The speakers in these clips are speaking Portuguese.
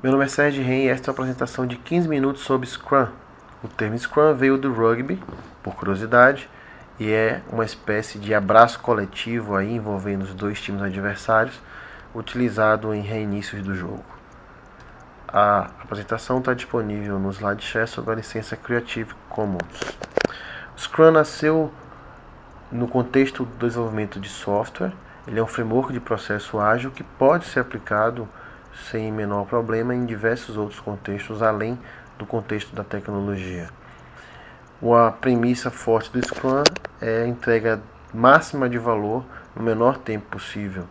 Meu nome é Sérgio Ren e esta é uma apresentação de 15 minutos sobre Scrum. O termo Scrum veio do rugby, por curiosidade, e é uma espécie de abraço coletivo aí envolvendo os dois times adversários, utilizado em reinícios do jogo. A apresentação está disponível no SlideShare sob a licença Creative Commons. O Scrum nasceu no contexto do desenvolvimento de software. Ele é um framework de processo ágil que pode ser aplicado sem menor problema em diversos outros contextos, além do contexto da tecnologia. A premissa forte do Scrum é a entrega máxima de valor no menor tempo possível,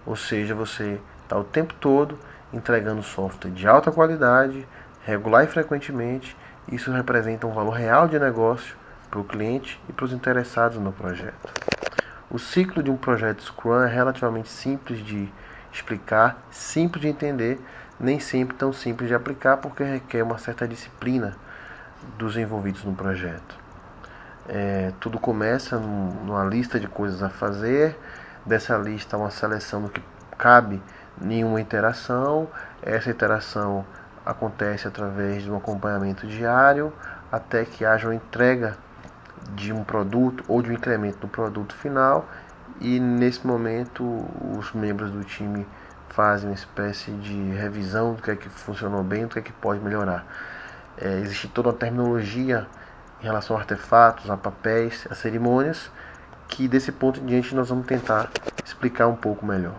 ou seja, você está o tempo todo entregando software de alta qualidade, regular e frequentemente. Isso representa um valor real de negócio para o cliente e para os interessados no projeto. O ciclo de um projeto Scrum é relativamente simples de explicar, simples de entender, nem sempre tão simples de aplicar, porque requer uma certa disciplina dos envolvidos no projeto. Tudo começa numa lista de coisas a fazer. Dessa lista, uma seleção do que cabe em uma interação. Essa interação acontece através de um acompanhamento diário, até que haja uma entrega de um produto ou de um incremento do produto final, e nesse momento os membros do time fazem uma espécie de revisão do que é que funcionou bem, do que é que pode melhorar. Existe toda uma terminologia em relação a artefatos, a papéis, a cerimônias, que desse ponto em diante nós vamos tentar explicar um pouco melhor.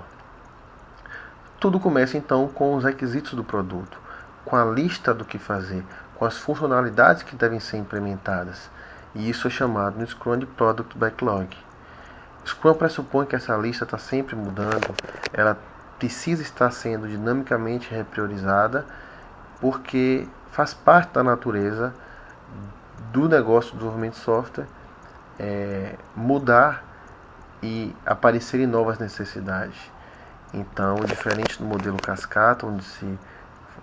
Tudo começa então com os requisitos do produto, com a lista do que fazer, com as funcionalidades que devem ser implementadas. E isso é chamado no Scrum de Product Backlog. Scrum pressupõe que essa lista está sempre mudando, ela precisa estar sendo dinamicamente repriorizada, porque faz parte da natureza do negócio do desenvolvimento de software mudar e aparecerem novas necessidades. Então, diferente do modelo cascata, onde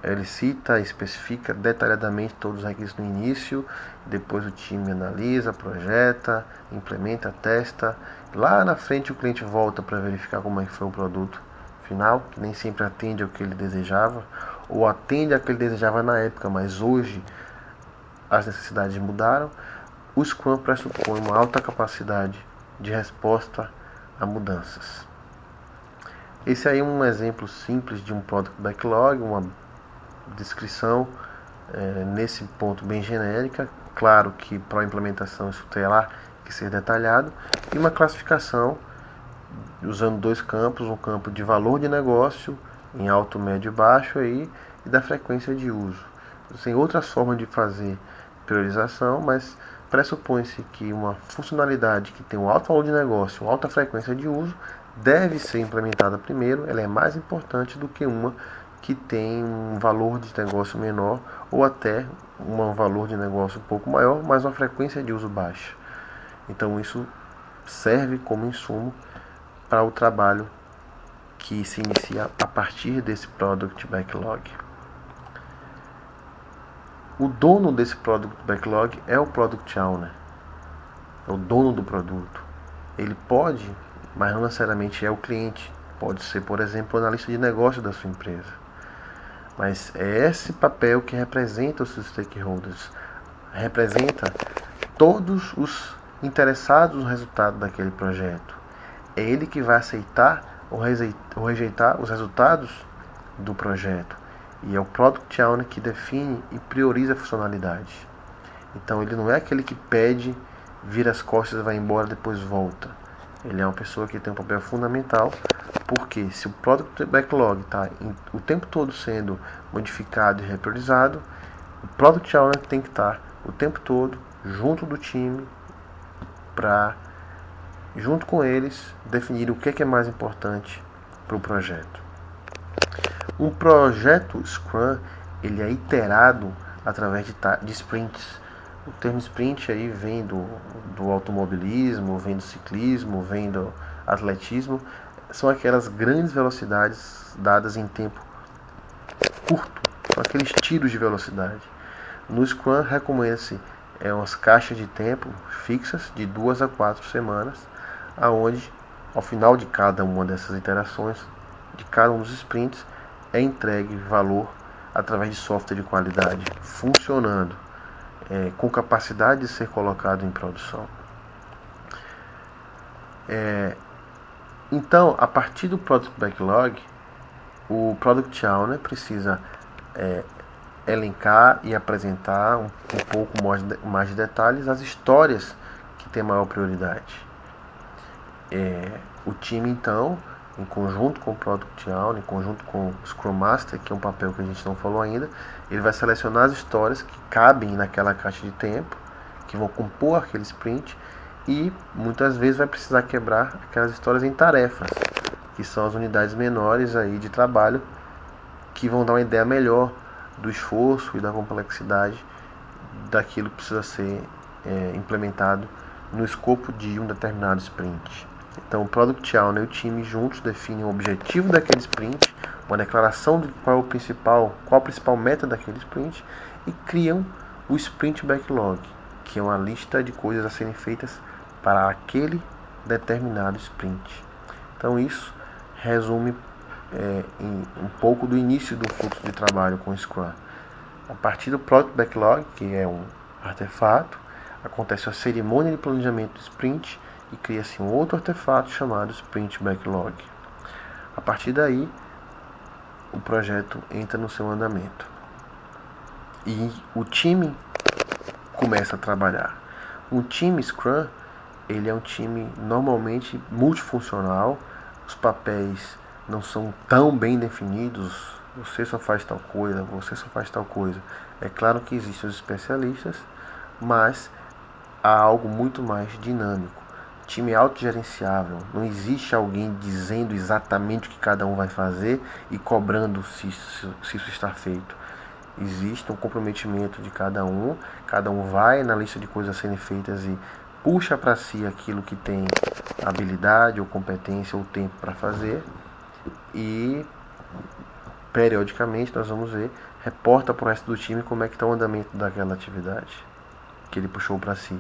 ele cita e especifica detalhadamente todos os requisitos no início, depois o time analisa, projeta, implementa, testa. Lá na frente o cliente volta para verificar como é que foi o produto final, que nem sempre atende ao que ele desejava, ou atende ao que ele desejava na época, mas hoje as necessidades mudaram. O Scrum pressupõe uma alta capacidade de resposta a mudanças. Esse aí é um exemplo simples de um Product Backlog, uma descrição nesse ponto bem genérica. Claro que para a implementação isso terá que ser detalhado, e uma classificação usando dois campos, um campo de valor de negócio em alto, médio e baixo aí, e da frequência de uso. Tem outras formas de fazer priorização, mas pressupõe-se que uma funcionalidade que tem um alto valor de negócio, uma alta frequência de uso, deve ser implementada primeiro. Ela é mais importante do que uma que tem um valor de negócio menor, ou até um valor de negócio um pouco maior, mas uma frequência de uso baixa. Então isso serve como insumo para o trabalho que se inicia a partir desse Product Backlog. O dono desse Product Backlog é o Product Owner, é o dono do produto. Ele pode, mas não necessariamente é o cliente. Pode ser, por exemplo, o analista de negócio da sua empresa. Mas é esse papel que representa os seus stakeholders, representa todos os interessados no resultado daquele projeto. É ele que vai aceitar ou rejeitar os resultados do projeto. E é o Product Owner que define e prioriza a funcionalidade. Então ele não é aquele que pede, vira as costas, vai embora, depois volta. Ele é uma pessoa que tem um papel fundamental, porque se o Product Backlog está o tempo todo sendo modificado e repriorizado, o Product Owner tem que estar o tempo todo junto do time para, junto com eles, definir o que é mais importante para o projeto. Um projeto Scrum ele é iterado através de sprints. O termo sprint aí vem do automobilismo, vem do ciclismo, vem do atletismo. São aquelas grandes velocidades dadas em tempo curto, são aqueles tiros de velocidade. No Scrum recomenda-se umas caixas de tempo fixas de 2 a 4 semanas, aonde ao final de cada uma dessas interações, de cada um dos sprints, é entregue valor através de software de qualidade, funcionando, com capacidade de ser colocado em produção. Então, a partir do Product Backlog, o Product Owner precisa elencar e apresentar um pouco mais de detalhes as histórias que têm maior prioridade. O time, então, em conjunto com o Product Owner, em conjunto com o Scrum Master, que é um papel que a gente não falou ainda, ele vai selecionar as histórias que cabem naquela caixa de tempo, que vão compor aquele sprint, e muitas vezes vai precisar quebrar aquelas histórias em tarefas, que são as unidades menores aí de trabalho, que vão dar uma ideia melhor do esforço e da complexidade daquilo que precisa ser implementado no escopo de um determinado sprint. Então, o Product Owner e o time juntos definem o objetivo daquele sprint, uma declaração de qual a principal meta daquele sprint, e criam o Sprint Backlog, que é uma lista de coisas a serem feitas para aquele determinado sprint. Então, isso resume um pouco do início do fluxo de trabalho com o Scrum. A partir do Product Backlog, que é um artefato, acontece a cerimônia de planejamento do sprint e cria-se um outro artefato chamado Sprint Backlog. A partir daí, o projeto entra no seu andamento e o time começa a trabalhar. Um time Scrum, ele é um time normalmente multifuncional, os papéis não são tão bem definidos, você só faz tal coisa, você só faz tal coisa. É claro que existem os especialistas, mas há algo muito mais dinâmico. Time autogerenciável, não existe alguém dizendo exatamente o que cada um vai fazer e cobrando se isso está feito. Existe um comprometimento de cada um vai na lista de coisas a serem feitas e puxa para si aquilo que tem habilidade ou competência ou tempo para fazer, e periodicamente nós vamos ver, reporta para o resto do time como é que está o andamento daquela atividade que ele puxou para si.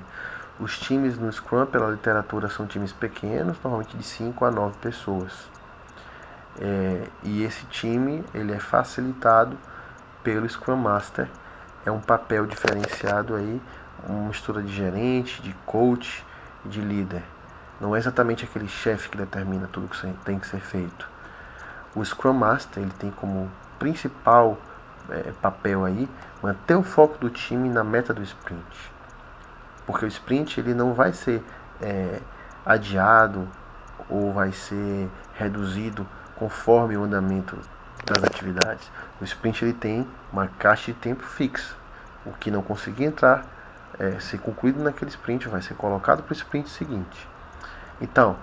Os times no Scrum, pela literatura, são times pequenos, normalmente de 5 a 9 pessoas. E esse time ele é facilitado pelo Scrum Master. É um papel diferenciado aí, uma mistura de gerente, de coach e de líder. Não é exatamente aquele chefe que determina tudo que tem que ser feito. O Scrum Master ele tem como principal papel aí manter o foco do time na meta do sprint. Porque o sprint ele não vai ser adiado ou vai ser reduzido conforme o andamento das atividades. O sprint ele tem uma caixa de tempo fixa. O que não conseguir entrar, ser concluído naquele sprint, vai ser colocado para o sprint seguinte. Então,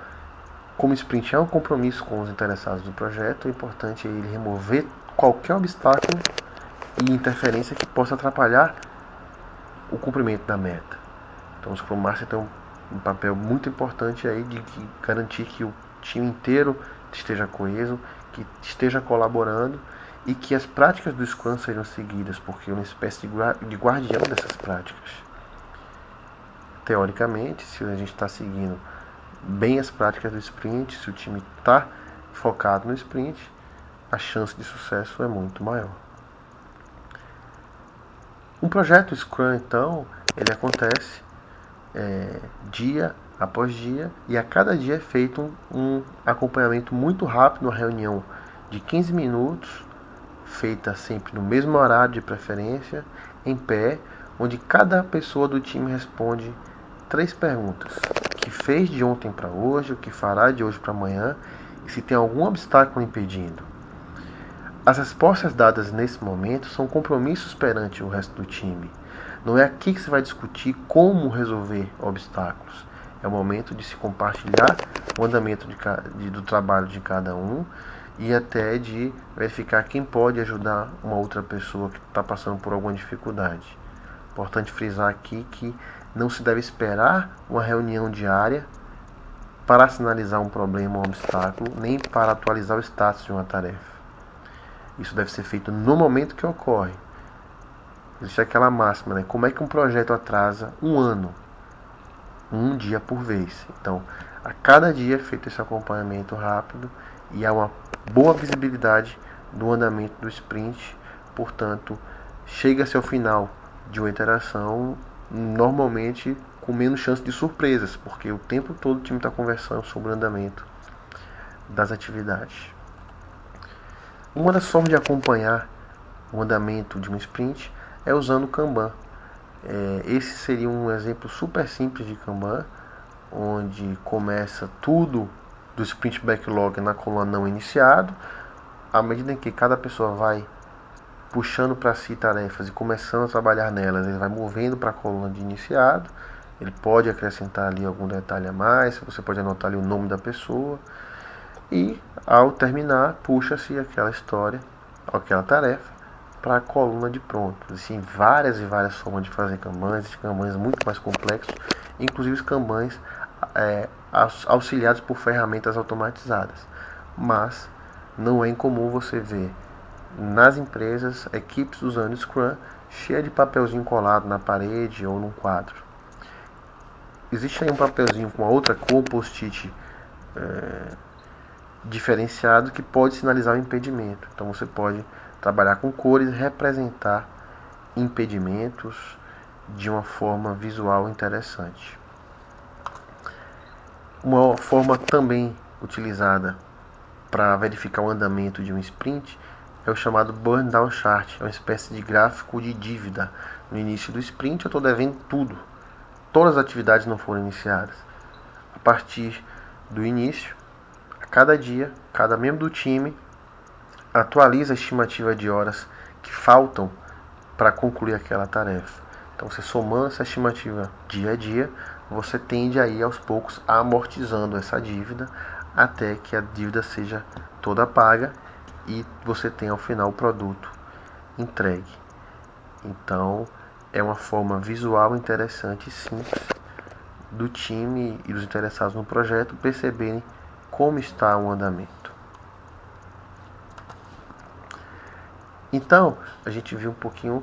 como o sprint é um compromisso com os interessados do projeto, é importante ele remover qualquer obstáculo e interferência que possa atrapalhar o cumprimento da meta. Então o Scrum Master tem um papel muito importante aí de garantir que o time inteiro esteja coeso, que esteja colaborando e que as práticas do Scrum sejam seguidas, porque é uma espécie de guardião dessas práticas. Teoricamente, se a gente está seguindo bem as práticas do sprint, se o time está focado no sprint, a chance de sucesso é muito maior. Um projeto Scrum, então, ele acontece dia após dia, e a cada dia é feito um acompanhamento muito rápido, uma reunião de 15 minutos, feita sempre no mesmo horário de preferência, em pé, onde cada pessoa do time responde 3 perguntas: o que fez de ontem para hoje, o que fará de hoje para amanhã, e se tem algum obstáculo impedindo. As respostas dadas nesse momento são compromissos perante o resto do time. Não é aqui que se vai discutir como resolver obstáculos. É o momento de se compartilhar o andamento do trabalho de cada um e até de verificar quem pode ajudar uma outra pessoa que está passando por alguma dificuldade. Importante frisar aqui que não se deve esperar uma reunião diária para sinalizar um problema ou um obstáculo, nem para atualizar o status de uma tarefa. Isso deve ser feito no momento que ocorre. Existe aquela máxima, né? Como é que um projeto atrasa um ano? Um dia por vez. Então, a cada dia é feito esse acompanhamento rápido e há uma boa visibilidade do andamento do sprint portanto, chega-se ao final de uma interação normalmente com menos chance de surpresas, porque o tempo todo o time está conversando sobre o andamento das atividades. Uma das formas de acompanhar o andamento de um sprint é usando o Kanban. Esse seria um exemplo super simples de Kanban, onde começa tudo do sprint backlog na coluna não iniciado. À medida em que cada pessoa vai puxando para si tarefas e começando a trabalhar nelas, ele vai movendo para a coluna de iniciado. Ele pode acrescentar ali algum detalhe a mais, você pode anotar ali o nome da pessoa. E ao terminar, puxa-se aquela história, aquela tarefa, para a coluna de pronto. Existem várias e várias formas de fazer Kanbans, existem Kanbans muito mais complexos, inclusive os Kanbans auxiliados por ferramentas automatizadas. Mas não é incomum você ver nas empresas equipes usando Scrum cheia de papelzinho colado na parede ou num quadro. Existe aí um papelzinho com a outra cor, post-it diferenciado, que pode sinalizar o impedimento. Então você pode trabalhar com cores e representar impedimentos de uma forma visual interessante. Uma forma também utilizada para verificar o andamento de um sprint é o chamado Burn Down Chart. É uma espécie de gráfico de dívida. No início do sprint eu estou devendo tudo. Todas as atividades não foram iniciadas. A partir do início, a cada dia, cada membro do time atualiza a estimativa de horas que faltam para concluir aquela tarefa. Então, você somando essa estimativa dia a dia, você tende aí aos poucos amortizando essa dívida até que a dívida seja toda paga e você tenha ao final o produto entregue. Então, é uma forma visual interessante e simples do time e dos interessados no projeto perceberem como está o andamento. Então, a gente viu um pouquinho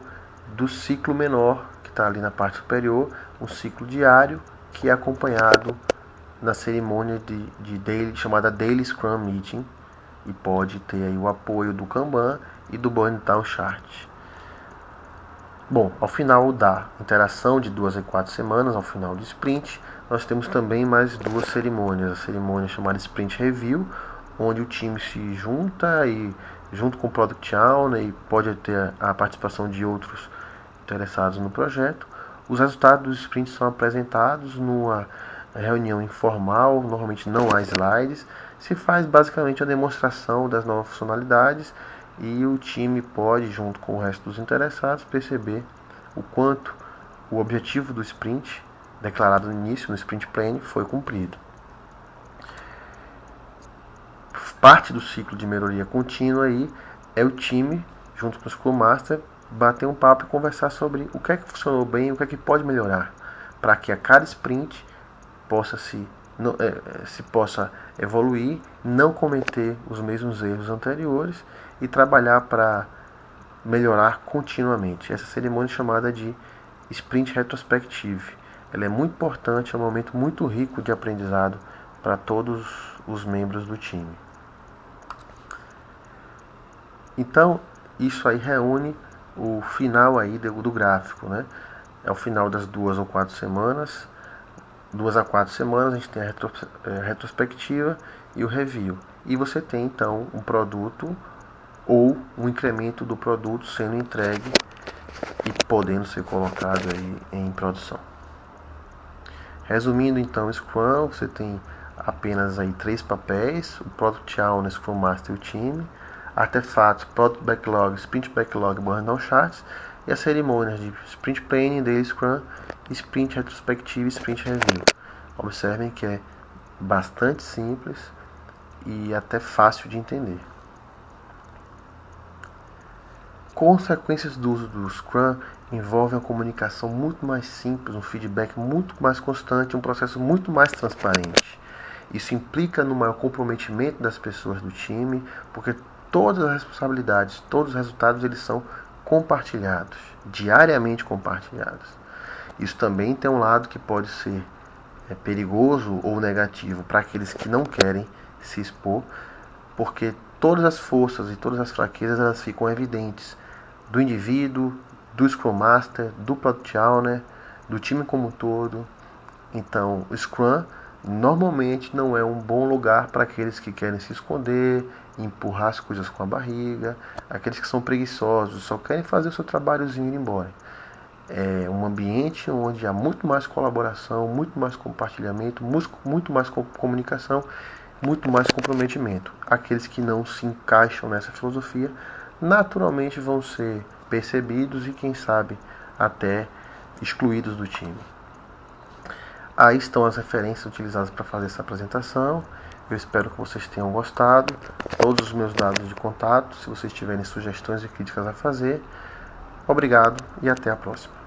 do ciclo menor, que está ali na parte superior, um ciclo diário, que é acompanhado na cerimônia chamada Daily Scrum Meeting, e pode ter aí o apoio do Kanban e do Burn Down Chart. Bom, ao final da interação de 2 a 4 semanas, ao final do sprint, nós temos também mais duas cerimônias. A cerimônia chamada Sprint Review, onde o time se junta e junto com o Product Owner, e pode ter a participação de outros interessados no projeto. Os resultados dos sprints são apresentados numa reunião informal, normalmente não há slides. Se faz basicamente a demonstração das novas funcionalidades e o time pode, junto com o resto dos interessados, perceber o quanto o objetivo do sprint, declarado no início, no Sprint Plan, foi cumprido. Parte do ciclo de melhoria contínua aí é o time, junto com o Scrum Master, bater um papo e conversar sobre o que é que funcionou bem e o que é que pode melhorar, para que a cada sprint se possa evoluir, não cometer os mesmos erros anteriores e trabalhar para melhorar continuamente. Essa cerimônia é chamada de Sprint Retrospective. Ela é muito importante, é um momento muito rico de aprendizado para todos os membros do time. Então, isso aí reúne o final aí do gráfico, né? É o final das 2 ou 4 semanas. 2 a 4 semanas a gente tem a retrospectiva e o review. E você tem então um produto ou um incremento do produto sendo entregue e podendo ser colocado aí em produção. Resumindo então o Scrum, você tem apenas aí 3 papéis: o Product Owner, Scrum Master e o time, artefatos, Product Backlog, Sprint Backlog, Burn Down Charts, e as cerimônias de Sprint Planning, Daily Scrum, Sprint Retrospective e Sprint Review. Observem que é bastante simples e até fácil de entender. Consequências do uso do Scrum envolvem uma comunicação muito mais simples, um feedback muito mais constante, um processo muito mais transparente. Isso implica no maior comprometimento das pessoas do time, porque todas as responsabilidades, todos os resultados, eles são compartilhados, diariamente compartilhados. Isso também tem um lado que pode ser perigoso ou negativo para aqueles que não querem se expor, porque todas as forças e todas as fraquezas elas ficam evidentes do indivíduo, do Scrum Master, do Product Owner, do time como um todo. Então, o Scrum normalmente não é um bom lugar para aqueles que querem se esconder, empurrar as coisas com a barriga, aqueles que são preguiçosos, só querem fazer o seu trabalhozinho e ir embora. É um ambiente onde há muito mais colaboração, muito mais compartilhamento, muito mais comunicação, muito mais comprometimento. Aqueles que não se encaixam nessa filosofia naturalmente vão ser percebidos e, quem sabe, até excluídos do time. Aí estão as referências utilizadas para fazer essa apresentação. Eu espero que vocês tenham gostado. Todos os meus dados de contato, se vocês tiverem sugestões e críticas a fazer. Obrigado e até a próxima.